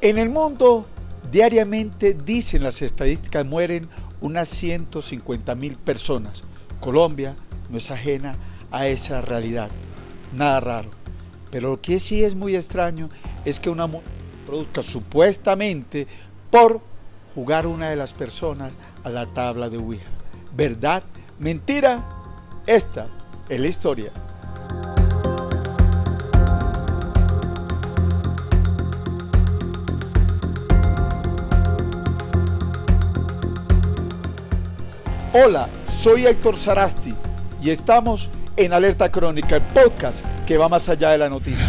En el mundo, diariamente, dicen las estadísticas, mueren unas 150.000 personas. Colombia no es ajena a esa realidad, nada raro. Pero lo que sí es muy extraño es que una mujer produzca supuestamente por jugar una de las personas a la tabla de Ouija. ¿Verdad? ¿Mentira? Esta es la historia. Hola, soy Héctor Sarasti y estamos en Alerta Crónica, el podcast que va más allá de la noticia.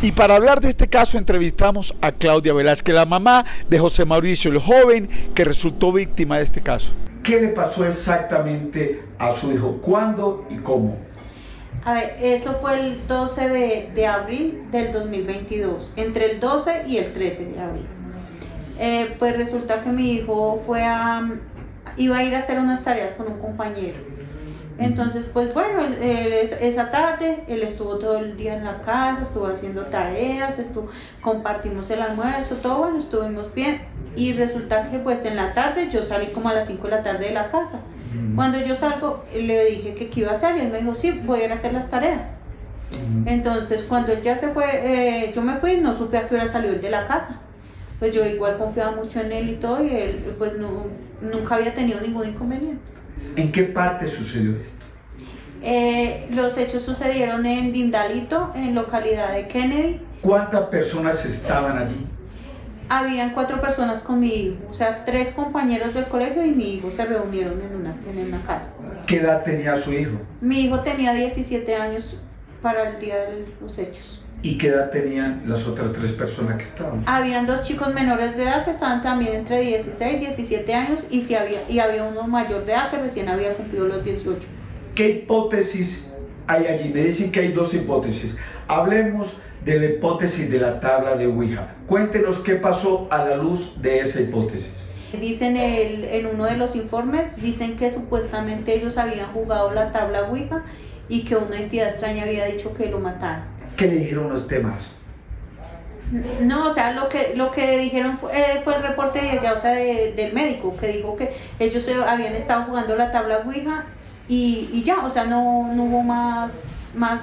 Y para hablar de este caso entrevistamos a Claudia Velázquez, la mamá de José Mauricio, el joven que resultó víctima de este caso. ¿Qué le pasó exactamente a su hijo? ¿Cuándo y cómo? A ver, eso fue el 12 de abril del 2022, entre el 12 y el 13 de abril. Pues resulta que mi hijo iba a ir a hacer unas tareas con un compañero. Entonces, pues bueno, esa tarde él estuvo todo el día en la casa, estuvo haciendo tareas, compartimos el almuerzo, todo bueno, estuvimos bien. Y resulta que pues en la tarde yo salí como a las 5 de la tarde de la casa. Cuando yo salgo, le dije que qué iba a hacer y él me dijo, sí, voy a ir a hacer las tareas. Entonces, cuando él ya se fue, yo me fui, no supe a qué hora salió él de la casa. Pues yo igual confiaba mucho en él y todo, y él pues nunca había tenido ningún inconveniente. ¿En qué parte sucedió esto? Los hechos sucedieron en Dindalito, en localidad de Kennedy. ¿Cuántas personas estaban allí? Habían 4 personas con mi hijo, o sea, 3 compañeros del colegio y mi hijo se reunieron en una casa. ¿Qué edad tenía su hijo? Mi hijo tenía 17 años para el día de los hechos. ¿Y qué edad tenían las otras 3 personas que estaban? Habían 2 chicos menores de edad que estaban también entre 16 y 17 años y había uno mayor de edad que recién había cumplido los 18. ¿Qué hipótesis hay allí? Me dicen que hay 2 hipótesis. Hablemos de la hipótesis de la tabla de Ouija. Cuéntenos qué pasó a la luz de esa hipótesis. Dicen en uno de los informes, dicen que supuestamente ellos habían jugado la tabla Ouija y que una entidad extraña había dicho que lo mataran. ¿Qué le dijeron los demás? No, o sea, lo que dijeron fue el reporte de allá, o sea, del médico, que dijo que ellos habían estado jugando la tabla Ouija y ya, o sea, no hubo más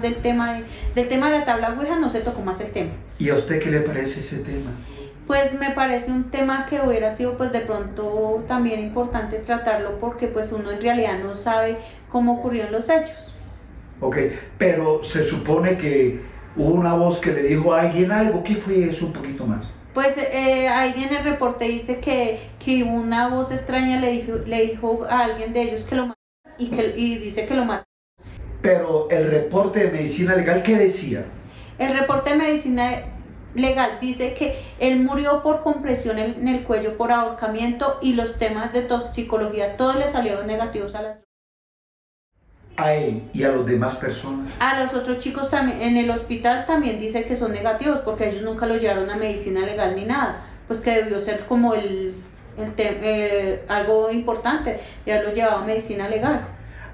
del tema de la tabla Ouija, no se tocó más el tema. ¿Y a usted qué le parece ese tema? Pues me parece un tema que hubiera sido pues de pronto también importante tratarlo porque pues uno en realidad no sabe cómo ocurrieron los hechos. Ok, pero se supone que hubo una voz que le dijo a alguien algo. ¿Qué fue eso un poquito más? Pues ahí en el reporte dice que una voz extraña le dijo a alguien de ellos que lo mató y dice que lo mató. Pero el reporte de medicina legal, ¿qué decía? El reporte de medicina legal dice que él murió por compresión en el cuello, por ahorcamiento, y los temas de toxicología todos le salieron negativos a las drogas. ¿A él y a las demás personas? A los otros chicos también, en el hospital también dice que son negativos porque ellos nunca lo llevaron a medicina legal ni nada, pues que debió ser como algo importante, ya lo llevaba a medicina legal.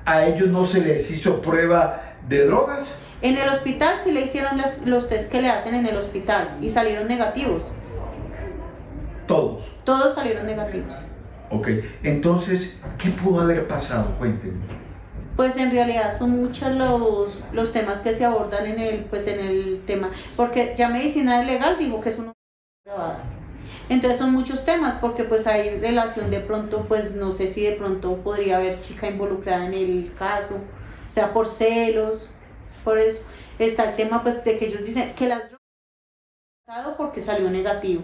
¿A ellos no se les hizo prueba de drogas? En el hospital sí le hicieron los test que le hacen en el hospital y salieron negativos. ¿Todos? Todos salieron negativos. Ok, entonces, ¿qué pudo haber pasado? Cuéntenme. Pues en realidad son muchos los temas que se abordan en el tema, porque ya medicina legal dijo que es una grabada. Entonces son muchos temas, porque pues hay relación de pronto, pues no sé si de pronto podría haber chica involucrada en el caso, o sea, por celos, por eso. Está el tema pues de que ellos dicen que las drogas porque salió negativo.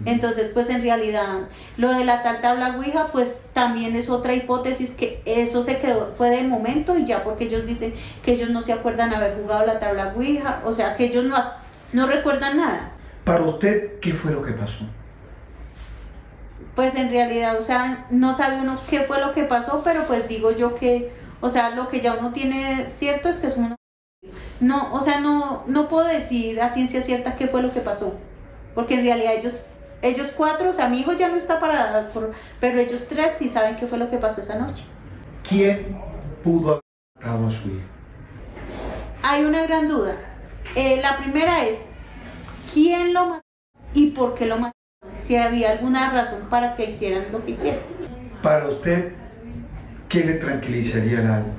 Entonces pues en realidad lo de la tabla Ouija pues también es otra hipótesis, que eso fue de momento y ya, porque ellos dicen que ellos no se acuerdan haber jugado la tabla Ouija, o sea que ellos no recuerdan nada. Para usted, ¿qué fue lo que pasó? Pues en realidad, o sea, no sabe uno qué fue lo que pasó, pero pues digo yo que, o sea, lo que ya uno tiene cierto es que es uno. No, o sea, no puedo decir a ciencia cierta qué fue lo que pasó, porque en realidad ellos 4, o sea, mi hijo ya no está pero ellos 3 sí saben qué fue lo que pasó esa noche. ¿Quién pudo haber matado a su hijo? Hay una gran duda. La primera es, ¿quién lo mató y por qué lo mató? Si había alguna razón para que hicieran lo que hicieron. Para usted, ¿qué le tranquilizaría el alma?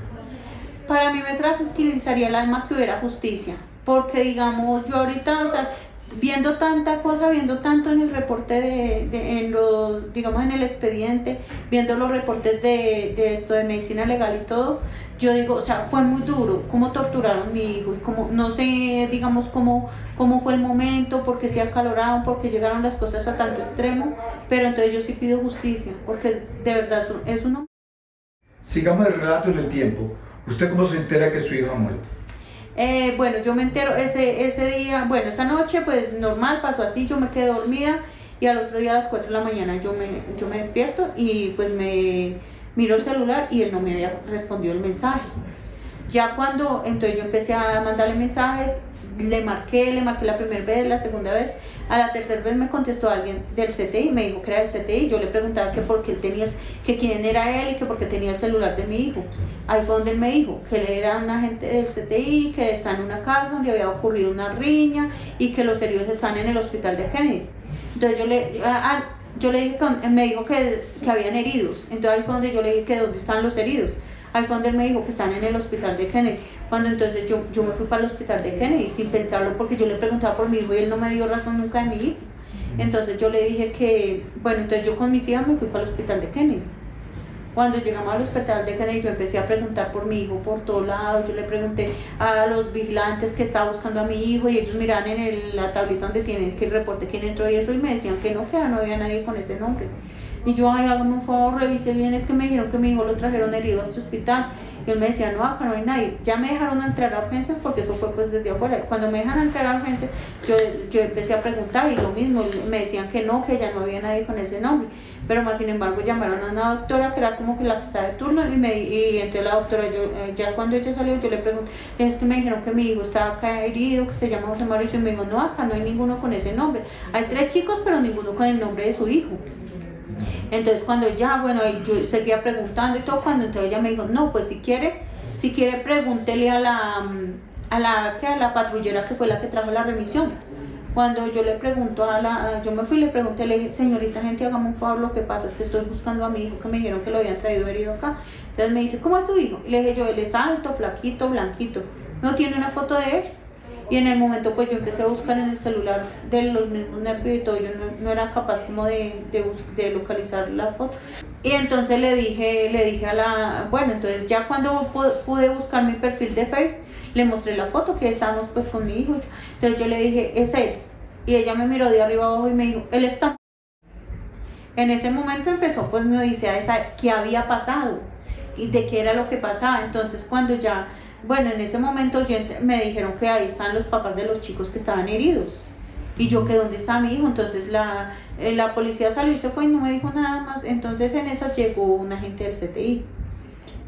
Para mí me tranquilizaría el alma que hubiera justicia, porque digamos, yo ahorita, o sea, viendo tanta cosa, viendo tanto en el reporte digamos en el expediente, viendo los reportes de esto de medicina legal y todo, yo digo, o sea, fue muy duro cómo torturaron a mi hijo y como, no sé, digamos, cómo fue el momento, por qué se acaloraron, por qué llegaron las cosas a tanto extremo, pero entonces yo sí pido justicia, porque de verdad es uno. Sigamos el relato en el tiempo. ¿Usted cómo se entera que su hijo ha muerto? Bueno, yo me entero ese día, bueno, esa noche pues normal, pasó así, yo me quedé dormida y al otro día a las 4 de la mañana yo me despierto y pues me miro el celular y él no me había respondido el mensaje. Ya cuando, entonces yo empecé a mandarle mensajes, le marqué la primera vez, la segunda vez, a la tercera vez me contestó alguien del CTI, me dijo que era del CTI, yo le preguntaba que por qué él tenía, que quién era él y que por qué tenía el celular de mi hijo. Ahí fue donde él me dijo que él era un agente del CTI, que está en una casa donde había ocurrido una riña y que los heridos están en el hospital de Kennedy. Entonces yo le dije, me dijo que habían heridos, entonces ahí fue donde yo le dije que dónde están los heridos. Ahí fue donde él me dijo que están en el hospital de Kennedy. Cuando entonces yo me fui para el hospital de Kennedy sin pensarlo porque yo le preguntaba por mi hijo y él no me dio razón nunca de mi hijo. Entonces yo le dije que, bueno, entonces yo con mis hijas me fui para el hospital de Kennedy. Cuando llegamos al hospital de Kennedy yo empecé a preguntar por mi hijo por todos lados. Yo le pregunté a los vigilantes que estaba buscando a mi hijo y ellos miraban en la tablita donde tienen que el reporte quién entró y eso y me decían que no había nadie con ese nombre. Y yo, ay, hágame un favor, revise bien, es que me dijeron que mi hijo lo trajeron herido a este hospital. Y él me decía, no, acá no hay nadie. Ya me dejaron entrar a urgencias porque eso fue pues desde afuera. Cuando me dejan entrar a urgencias, yo empecé a preguntar y lo mismo, me decían que ya no había nadie con ese nombre. Pero más sin embargo llamaron a una doctora que era como que la que estaba de turno y entonces la doctora, ya cuando ella salió, yo le pregunté, es que me dijeron que mi hijo estaba acá herido, que se llama José Mauricio, y me dijo, no, acá no hay ninguno con ese nombre. Hay 3 chicos, pero ninguno con el nombre de su hijo. Entonces cuando bueno, yo seguía preguntando y todo, cuando entonces ella me dijo, no, pues si quiere pregúntele a la patrullera que fue la que trajo la remisión. Cuando yo le pregunto yo me fui y le pregunté, le dije, señorita gente, hágame un favor, lo que pasa es que estoy buscando a mi hijo, que me dijeron que lo habían traído herido acá. Entonces me dice, ¿cómo es su hijo? Y le dije yo, él es alto, flaquito, blanquito. ¿No tiene una foto de él? Y en el momento pues yo empecé a buscar en el celular de los mismos nervios y todo, yo no era capaz como de localizar la foto. Y entonces le dije bueno, entonces ya cuando pude buscar mi perfil de Face, le mostré la foto que estábamos pues con mi hijo. Entonces yo le dije, es él. Y ella me miró de arriba abajo y me dijo, él está. En ese momento empezó pues mi odisea de saber qué había pasado y de qué era lo que pasaba. Entonces cuando ya... Bueno, en ese momento me dijeron que ahí están los papás de los chicos que estaban heridos. Y yo, que dónde está mi hijo. Entonces la policía salió y se fue y no me dijo nada más. Entonces en esas llegó un agente del CTI.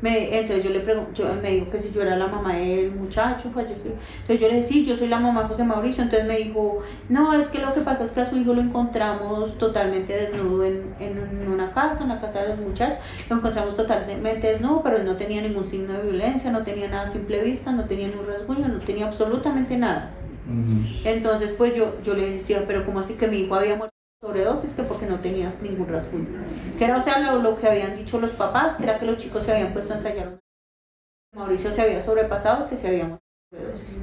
Entonces yo le pregunté, me dijo que si yo era la mamá del muchacho falleció. Entonces yo le dije, sí, yo soy la mamá de José Mauricio. Entonces me dijo, no, es que lo que pasa es que a su hijo lo encontramos totalmente desnudo en una casa, en la casa de los muchachos. Lo encontramos totalmente desnudo, pero él no tenía ningún signo de violencia, no tenía nada a simple vista, no tenía ni un rasguño, no tenía absolutamente nada. Entonces pues yo le decía, pero ¿cómo así que mi hijo había muerto sobredosis? Que porque no tenías ningún rasguño, que era, o sea, lo que habían dicho los papás, que era que los chicos se habían puesto a ensayar, Mauricio se había sobrepasado, que se había muerto sobredosis.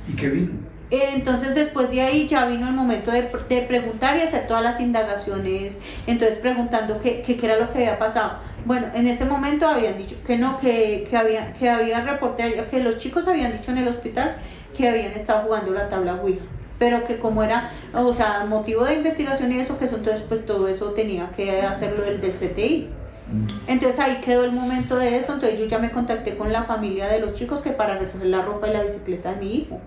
¿Y qué vino? Entonces después de ahí ya vino el momento de preguntar y hacer todas las indagaciones, entonces preguntando qué era lo que había pasado. Bueno, en ese momento habían dicho que no, que había reporte, que los chicos habían dicho en el hospital que habían estado jugando la tabla Ouija, pero que como era, o sea, motivo de investigación y eso, que eso, entonces pues todo eso tenía que hacerlo el del CTI. Entonces ahí quedó el momento de eso. Entonces yo ya me contacté con la familia de los chicos que para recoger la ropa y la bicicleta de mi hijo.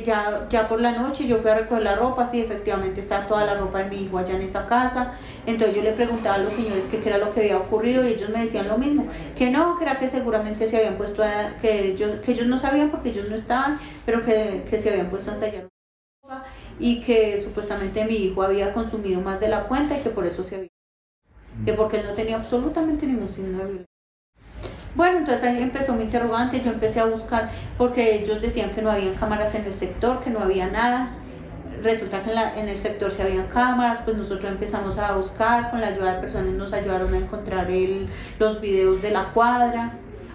Ya por la noche yo fui a recoger la ropa, sí, efectivamente está toda la ropa de mi hijo allá en esa casa. Entonces yo le preguntaba a los señores qué era lo que había ocurrido y ellos me decían lo mismo, que no, que era que seguramente se habían puesto que ellos no sabían porque ellos no estaban, pero que se habían puesto a ensayar y que supuestamente mi hijo había consumido más de la cuenta y que por eso se había, que porque él no tenía absolutamente ningún signo de violencia. Bueno, entonces ahí empezó mi interrogante, yo empecé a buscar porque ellos decían que no había cámaras en el sector, que no había nada. Resulta que en el sector sí habían cámaras, pues nosotros empezamos a buscar, con la ayuda de personas nos ayudaron a encontrar los videos de la cuadra.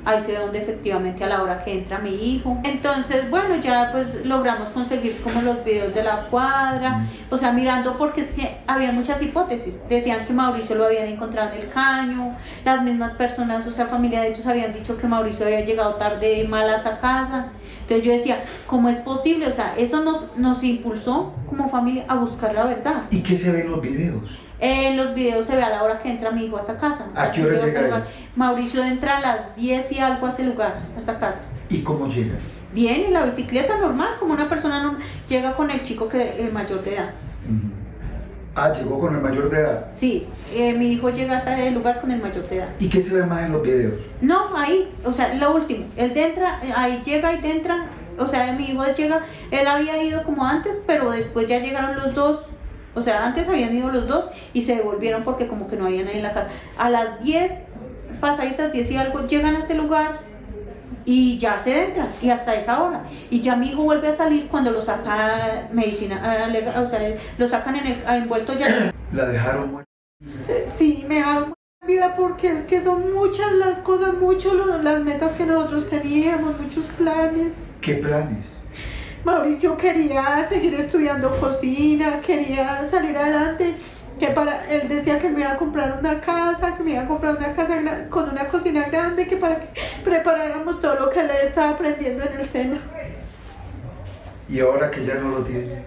Ahí se ve donde efectivamente a la hora que entra mi hijo. Entonces, bueno, ya pues logramos conseguir como los videos de la cuadra. O sea, mirando porque es que había muchas hipótesis. Decían que Mauricio lo habían encontrado en el caño. Las mismas personas, o sea, familia de ellos habían dicho que Mauricio había llegado tarde mal a esa casa. Entonces yo decía, ¿cómo es posible? O sea, eso nos impulsó como familia a buscar la verdad. ¿Y qué se ve en los videos? En los videos se ve a la hora que entra mi hijo a esa casa. O sea, ¿A qué hora llega él? Mauricio entra a las 10 y algo a ese lugar, a esa casa. ¿Y cómo llega? Bien, en la bicicleta normal, como una persona normal. Llega con el chico el mayor de edad. Ah, llegó con el mayor de edad. Sí, mi hijo llega a ese lugar con el mayor de edad. ¿Y qué se ve más en los videos? No, ahí, o sea, lo último. Él entra, ahí llega y entra. O sea, mi hijo llega, él había ido como antes, pero después ya llegaron los dos. O sea, antes habían ido los dos y se devolvieron porque como que no había nadie en la casa. A las 10, pasaditas 10 y algo, llegan a ese lugar y ya se entran, y hasta esa hora. Y ya mi hijo vuelve a salir cuando lo saca medicina, o sea, lo sacan envuelto ya. ¿La dejaron muerta? Sí, me dejaron vida porque es que son muchas las cosas, las metas que nosotros teníamos, muchos planes. ¿Qué planes? Mauricio quería seguir estudiando cocina, quería salir adelante, él decía que me iba a comprar una casa, con una cocina grande, que para que preparáramos todo lo que él estaba aprendiendo en el SENA. ¿Y ahora que ya no lo tiene?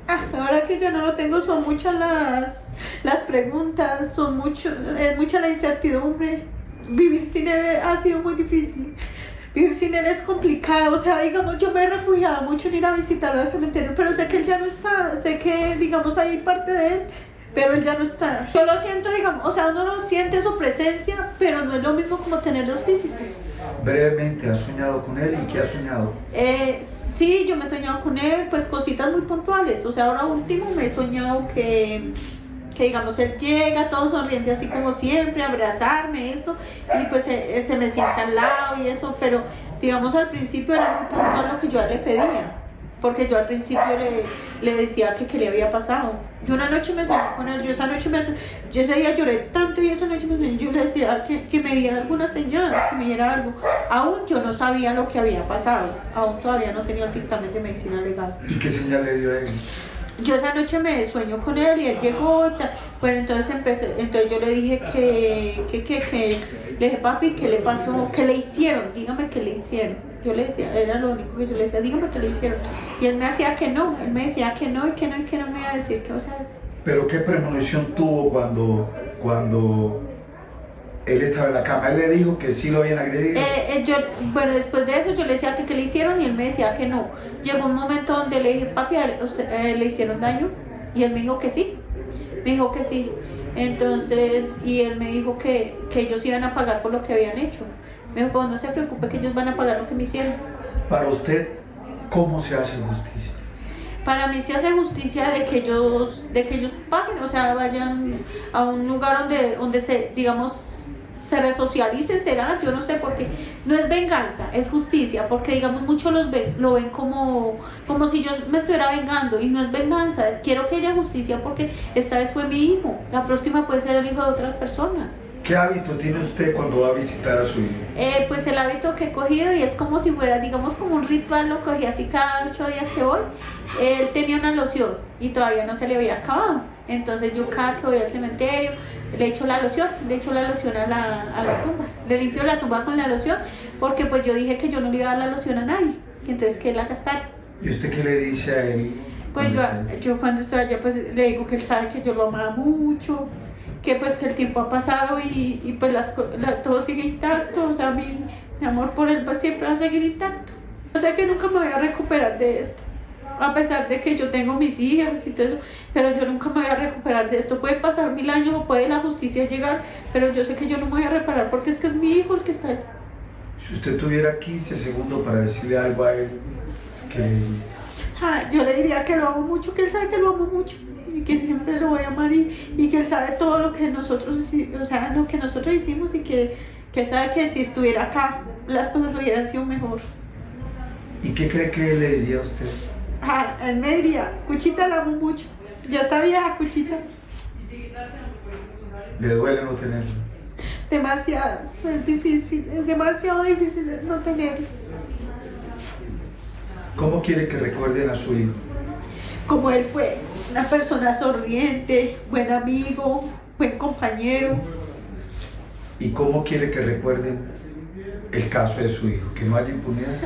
Ahora que ya no lo tengo, son muchas las preguntas, es mucha la incertidumbre. Vivir sin él ha sido muy difícil. Vivir sin él es complicado, o sea, digamos, yo me he refugiado mucho en ir a visitarlo al cementerio, pero sé que él ya no está, sé que, digamos, hay parte de él, pero él ya no está. Yo lo siento, digamos, o sea, uno no siente su presencia, pero no es lo mismo como tenerlos físicos. Brevemente, ¿has soñado con él y qué has soñado? Sí, yo me he soñado con él, pues cositas muy puntuales, o sea, ahora último me he soñado que digamos, él llega todo sonriente así como siempre, abrazarme, esto, y pues se me sienta al lado y eso, pero digamos al principio era muy puntual lo que yo le pedía, porque yo al principio le decía que qué le había pasado. Yo una noche me soñé con él, yo ese día lloré tanto y esa noche yo le decía que me diera alguna señal, que me diera algo. Aún yo no sabía lo que había pasado, aún todavía no tenía el dictamen de medicina legal. ¿Y qué señal le dio a él? Yo esa noche me sueño con él y él llegó, bueno, entonces yo le dije le dije, papi, ¿qué le pasó? ¿Qué le hicieron? Dígame qué le hicieron. Yo le decía, era lo único que yo le decía, dígame qué le hicieron. Y él me hacía que no, él me decía que no y que no me iba a decir qué, o sea. ¿Pero qué premonición tuvo cuando él estaba en la cama? Él le dijo que sí lo habían agredido. Bueno, después de eso yo le decía que qué le hicieron y él me decía que no. Llegó un momento donde le dije, papi, ¿a usted le hicieron daño? Y él me dijo que sí. Me dijo que sí. Entonces, y él me dijo que ellos iban a pagar por lo que habían hecho. Me dijo, pues no se preocupe que ellos van a pagar lo que me hicieron. Para usted, ¿cómo se hace justicia? Para mí se hace justicia de que ellos paguen, o sea, vayan a un lugar donde se, digamos, se resocialicen, será, yo no sé, porque no es venganza, es justicia, porque digamos muchos lo ven como si yo me estuviera vengando, y no es venganza. Quiero que haya justicia porque esta vez fue mi hijo, la próxima puede ser el hijo de otra persona. ¿Qué hábito tiene usted cuando va a visitar a su hijo? Pues el hábito que he cogido, y es como si fuera, digamos, como un ritual, lo cogí así cada 8 días que voy. Él tenía una loción y todavía no se le había acabado. Entonces yo cada que voy al cementerio le echo la loción a la tumba. Le limpio la tumba con la loción porque pues yo dije que yo no le iba a dar la loción a nadie, entonces que él la gastara. ¿Y usted qué le dice a él? Pues yo cuando estoy allá pues le digo que él sabe que yo lo amaba mucho, que pues que el tiempo ha pasado y pues todo sigue intacto, o sea, mi amor por él pues siempre va a seguir intacto. Yo sé que nunca me voy a recuperar de esto, a pesar de que yo tengo mis hijas y todo eso, pero yo nunca me voy a recuperar de esto. Puede pasar 1000 años o puede la justicia llegar, pero yo sé que yo no me voy a reparar porque es que es mi hijo el que está allá. Si usted tuviera 15 segundos para decirle algo a él, ¿qué le diría? Yo le diría que lo amo mucho, que él sabe que lo amo mucho y que siempre lo voy a amar y que él sabe todo lo que nosotros, o sea, lo que nosotros hicimos y que él sabe que si estuviera acá las cosas hubieran sido mejor. ¿Y qué cree que le diría a usted? Ah, él me diría, Cuchita la amo mucho, ya está vieja Cuchita. ¿Le duele no tenerlo? Demasiado, es difícil, es demasiado difícil no tenerlo. ¿Cómo quiere que recuerden a su hijo? Como él fue una persona sonriente, buen amigo, buen compañero. ¿Y cómo quiere que recuerden el caso de su hijo? ¿Que no haya impunidad?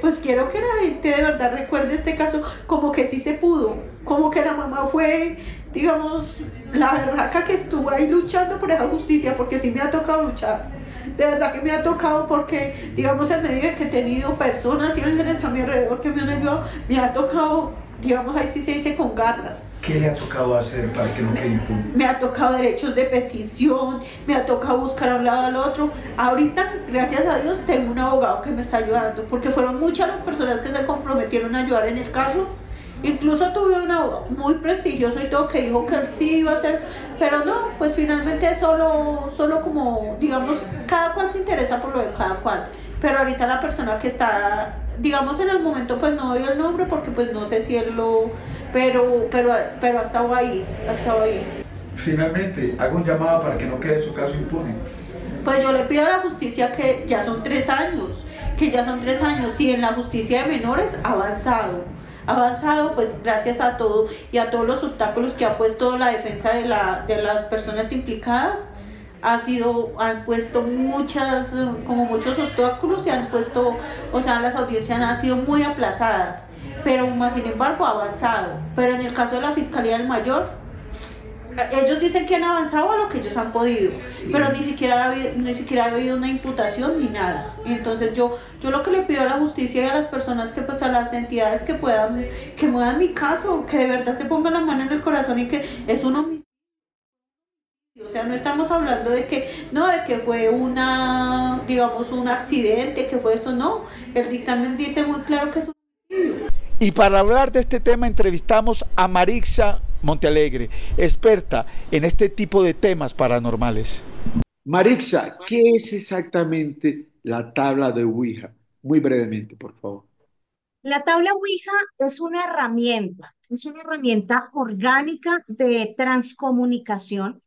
Pues quiero que la gente de verdad recuerde este caso como que sí se pudo, como que la mamá fue, digamos, la berraca que estuvo ahí luchando por esa justicia, porque sí me ha tocado luchar. De verdad que me ha tocado porque, digamos, en medio de que he tenido personas y ángeles a mi alrededor que me han ayudado, me ha tocado, digamos, ahí sí se dice con garras. ¿Qué le ha tocado hacer para que no quede impune? Me ha tocado derechos de petición, me ha tocado buscar a un lado al otro. Ahorita, gracias a Dios, tengo un abogado que me está ayudando, porque fueron muchas las personas que se comprometieron a ayudar en el caso. Incluso tuve un abogado muy prestigioso y todo que dijo que él sí iba a hacer, pero no, pues finalmente solo como, digamos, cada cual se interesa por lo de cada cual. Pero ahorita la persona que está, digamos, en el momento, pues no doy el nombre porque pues no sé si él lo, pero ha estado ahí, ha estado ahí. Finalmente, hago un llamado para que no quede su caso impune. Pues yo le pido a la justicia que ya son 3 años, y en la justicia de menores ha avanzado pues gracias a todo y a todos los obstáculos que ha puesto la defensa de las personas implicadas. Han puesto muchos obstáculos y han puesto, o sea, las audiencias han sido muy aplazadas, pero más sin embargo ha avanzado. Pero en el caso de la Fiscalía del Mayor, ellos dicen que han avanzado a lo que ellos han podido, pero ni siquiera ha habido una imputación ni nada. Entonces yo lo que le pido a la justicia y a las personas que pues a las entidades que muevan mi caso, que de verdad se pongan la mano en el corazón y que es un homicidio. O sea, no estamos hablando de que fue digamos, un accidente, que fue esto, no. El dictamen dice muy claro que es un homicidio. Y para hablar de este tema entrevistamos a Marixa Montealegre, experta en este tipo de temas paranormales. Marixa, ¿qué es exactamente la tabla de Ouija? Muy brevemente, por favor. La tabla Ouija es una herramienta orgánica de transcomunicación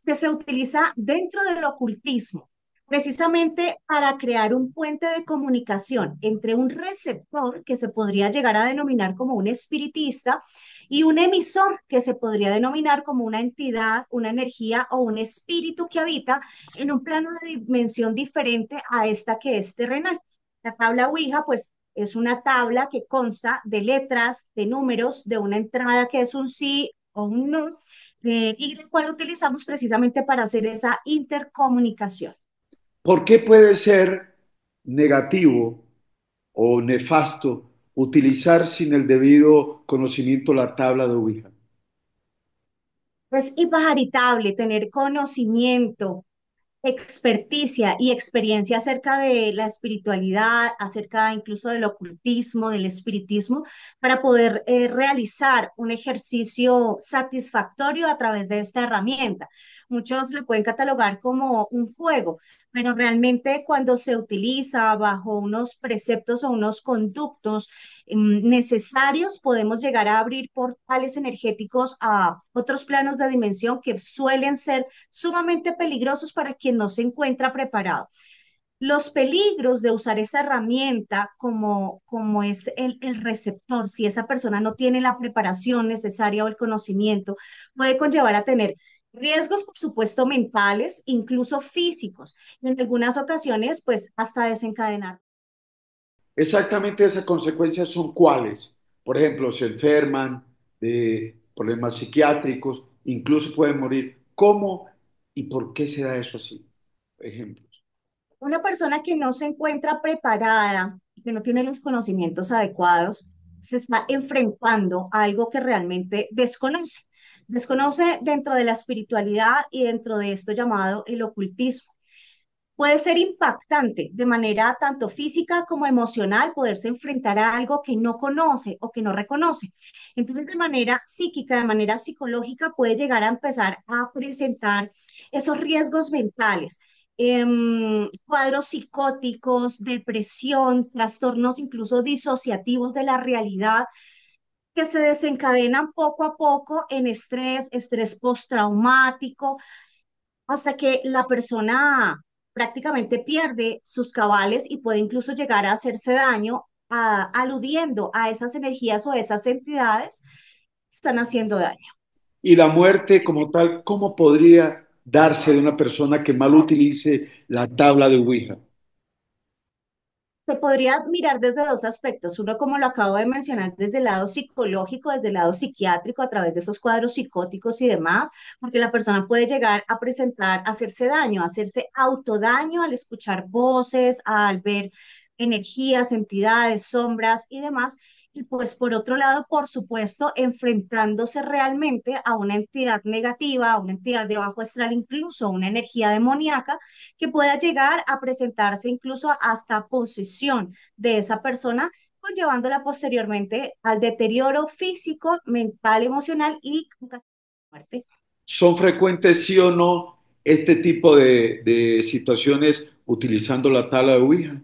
que se utiliza dentro del ocultismo, precisamente para crear un puente de comunicación entre un receptor, que se podría llegar a denominar como un espiritista, y un emisor, que se podría denominar como una entidad, una energía o un espíritu que habita en un plano de dimensión diferente a esta que es terrenal. La tabla Ouija, pues, es una tabla que consta de letras, de números, de una entrada que es un sí o un no, y el cual utilizamos precisamente para hacer esa intercomunicación. ¿Por qué puede ser negativo o nefasto utilizar sin el debido conocimiento la tabla de Ouija? Es impajaritable tener conocimiento, experticia y experiencia acerca de la espiritualidad, acerca incluso del ocultismo, del espiritismo, para poder realizar un ejercicio satisfactorio a través de esta herramienta. Muchos lo pueden catalogar como un juego, pero realmente cuando se utiliza bajo unos preceptos o unos conductos necesarios, podemos llegar a abrir portales energéticos a otros planos de dimensión que suelen ser sumamente peligrosos para quien no se encuentra preparado. Los peligros de usar esa herramienta como es el receptor, si esa persona no tiene la preparación necesaria o el conocimiento, puede conllevar a tener riesgos, por supuesto, mentales, incluso físicos, y en algunas ocasiones, pues, hasta desencadenar. Exactamente esas consecuencias son cuáles. Por ejemplo, se enferman de problemas psiquiátricos, incluso pueden morir. ¿Cómo y por qué se da eso así? Ejemplos. Una persona que no se encuentra preparada, que no tiene los conocimientos adecuados, se está enfrentando a algo que realmente desconoce. Desconoce dentro de la espiritualidad y dentro de esto llamado el ocultismo. puede ser impactante de manera tanto física como emocional, poderse enfrentar a algo que no conoce o que no reconoce. Entonces, de manera psíquica, de manera psicológica, puede llegar a empezar a presentar esos riesgos mentales. Cuadros psicóticos, depresión, trastornos incluso disociativos de la realidad, que se desencadenan poco a poco en estrés, estrés postraumático, hasta que la persona prácticamente pierde sus cabales y puede incluso llegar a hacerse daño, aludiendo a esas energías o esas entidades que están haciendo daño. Y la muerte como tal, ¿cómo podría darse de una persona que mal utilice la tabla de Ouija? Se podría mirar desde dos aspectos. Uno, como lo acabo de mencionar, desde el lado psicológico, desde el lado psiquiátrico, a través de esos cuadros psicóticos y demás, porque la persona puede llegar a presentar, hacerse daño, hacerse autodaño al escuchar voces, al ver energías, entidades, sombras y demás. Y pues por otro lado, por supuesto, enfrentándose realmente a una entidad negativa, a una entidad de bajo astral, incluso una energía demoníaca que pueda llegar a presentarse incluso hasta posesión de esa persona, conllevándola posteriormente al deterioro físico, mental, emocional y casi muerte. ¿Son frecuentes sí o no este tipo de situaciones utilizando la tabla de Ouija?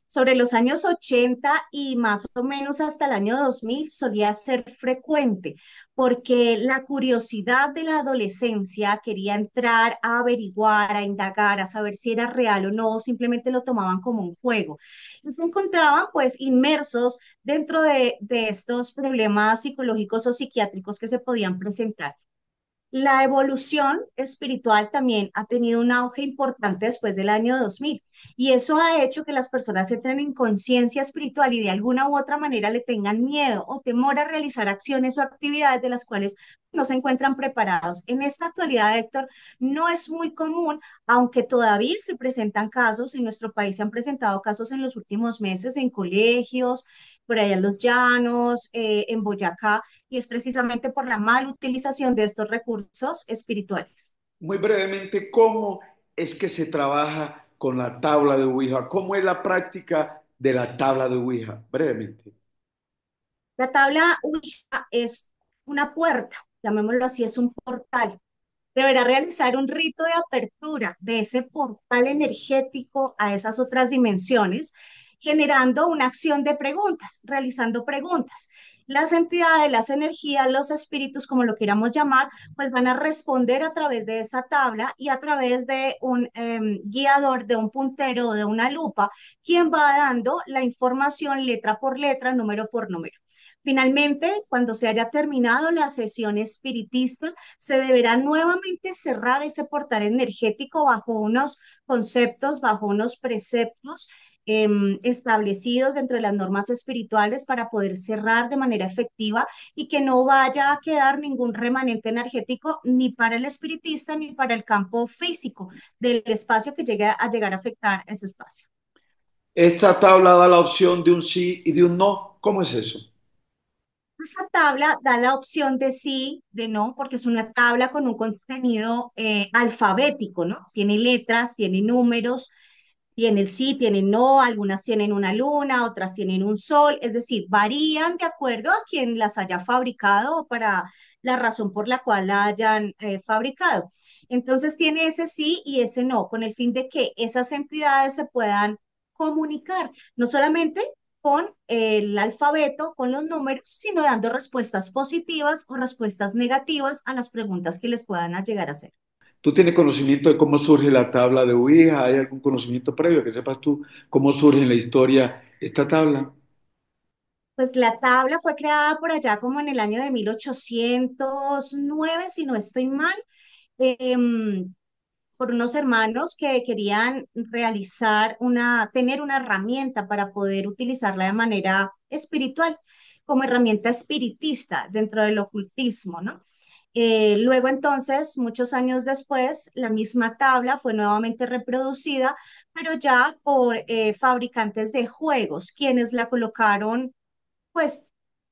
Sobre los años 80 y más o menos hasta el año 2000 solía ser frecuente porque la curiosidad de la adolescencia quería entrar a averiguar, a indagar, a saber si era real o no, simplemente lo tomaban como un juego. Y se encontraban pues inmersos dentro de estos problemas psicológicos o psiquiátricos que se podían presentar. La evolución espiritual también ha tenido un auge importante después del año 2000 y eso ha hecho que las personas entren en conciencia espiritual y de alguna u otra manera le tengan miedo o temor a realizar acciones o actividades de las cuales no se encuentran preparados. En esta actualidad, Héctor, no es muy común, aunque todavía se presentan casos, en nuestro país se han presentado casos en los últimos meses en colegios, por allá en los llanos, en Boyacá, y es precisamente por la mala utilización de estos recursos espirituales. Muy brevemente, ¿cómo es que se trabaja con la tabla de Ouija? ¿Cómo es la práctica de la tabla de Ouija? Brevemente. La tabla Ouija es una puerta, llamémoslo así, es un portal. Deberá realizar un rito de apertura de ese portal energético a esas otras dimensiones, generando una acción de preguntas, realizando preguntas. Las entidades, las energías, los espíritus, como lo queramos llamar, pues van a responder a través de esa tabla y a través de un guiador, de un puntero o de una lupa, quien va dando la información letra por letra, número por número. Finalmente, cuando se haya terminado la sesión espiritista, se deberá nuevamente cerrar ese portal energético bajo unos conceptos, bajo unos preceptos establecidos dentro de las normas espirituales para poder cerrar de manera efectiva y que no vaya a quedar ningún remanente energético ni para el espiritista ni para el campo físico del espacio que llegue a llegar a afectar ese espacio. Esta tabla da la opción de un sí y de un no. ¿Cómo es eso? Esa tabla da la opción de sí, de no, porque es una tabla con un contenido alfabético, ¿no? Tiene letras, tiene números, tiene el sí, tiene no, algunas tienen una luna, otras tienen un sol, es decir, varían de acuerdo a quien las haya fabricado o para la razón por la cual la hayan fabricado. Entonces tiene ese sí y ese no, con el fin de que esas entidades se puedan comunicar, no solamente con el alfabeto, con los números, sino dando respuestas positivas o respuestas negativas a las preguntas que les puedan llegar a hacer. ¿Tú tienes conocimiento de cómo surge la tabla de Ouija? ¿Hay algún conocimiento previo que sepas tú cómo surge en la historia esta tabla? Pues la tabla fue creada por allá como en el año de 1809, si no estoy mal, em, por unos hermanos que querían tener una herramienta para poder utilizarla de manera espiritual, como herramienta espiritista dentro del ocultismo, ¿no? Luego entonces, muchos años después, la misma tabla fue nuevamente reproducida, pero ya por fabricantes de juegos, quienes la colocaron pues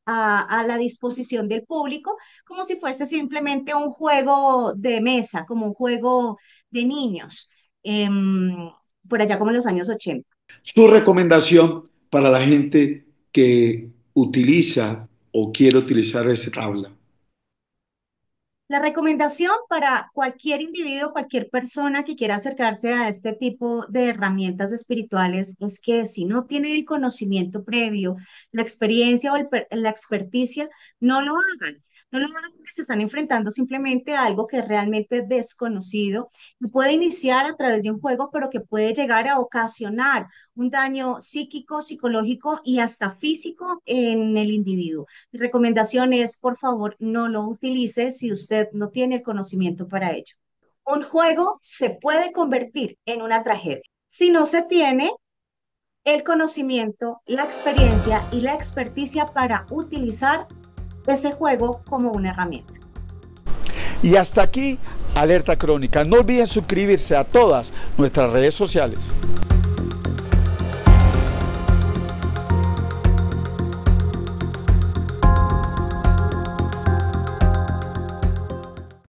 a la disposición del público, como si fuese simplemente un juego de mesa, como un juego de niños. em, por allá como en los años 80. Su recomendación para la gente que utiliza o quiere utilizar esa tabla. La recomendación para cualquier individuo, cualquier persona que quiera acercarse a este tipo de herramientas espirituales es que si no tiene el conocimiento previo, la experiencia o la experticia, no lo hagan. No lo hagan porque se están enfrentando simplemente a algo que es realmente desconocido y puede iniciar a través de un juego, pero que puede llegar a ocasionar un daño psíquico, psicológico y hasta físico en el individuo. Mi recomendación es, por favor, no lo utilice si usted no tiene el conocimiento para ello. Un juego se puede convertir en una tragedia si no se tiene el conocimiento, la experiencia y la experticia para utilizar ese juego como una herramienta. Y hasta aquí, Alerta Crónica. No olviden suscribirse a todas nuestras redes sociales.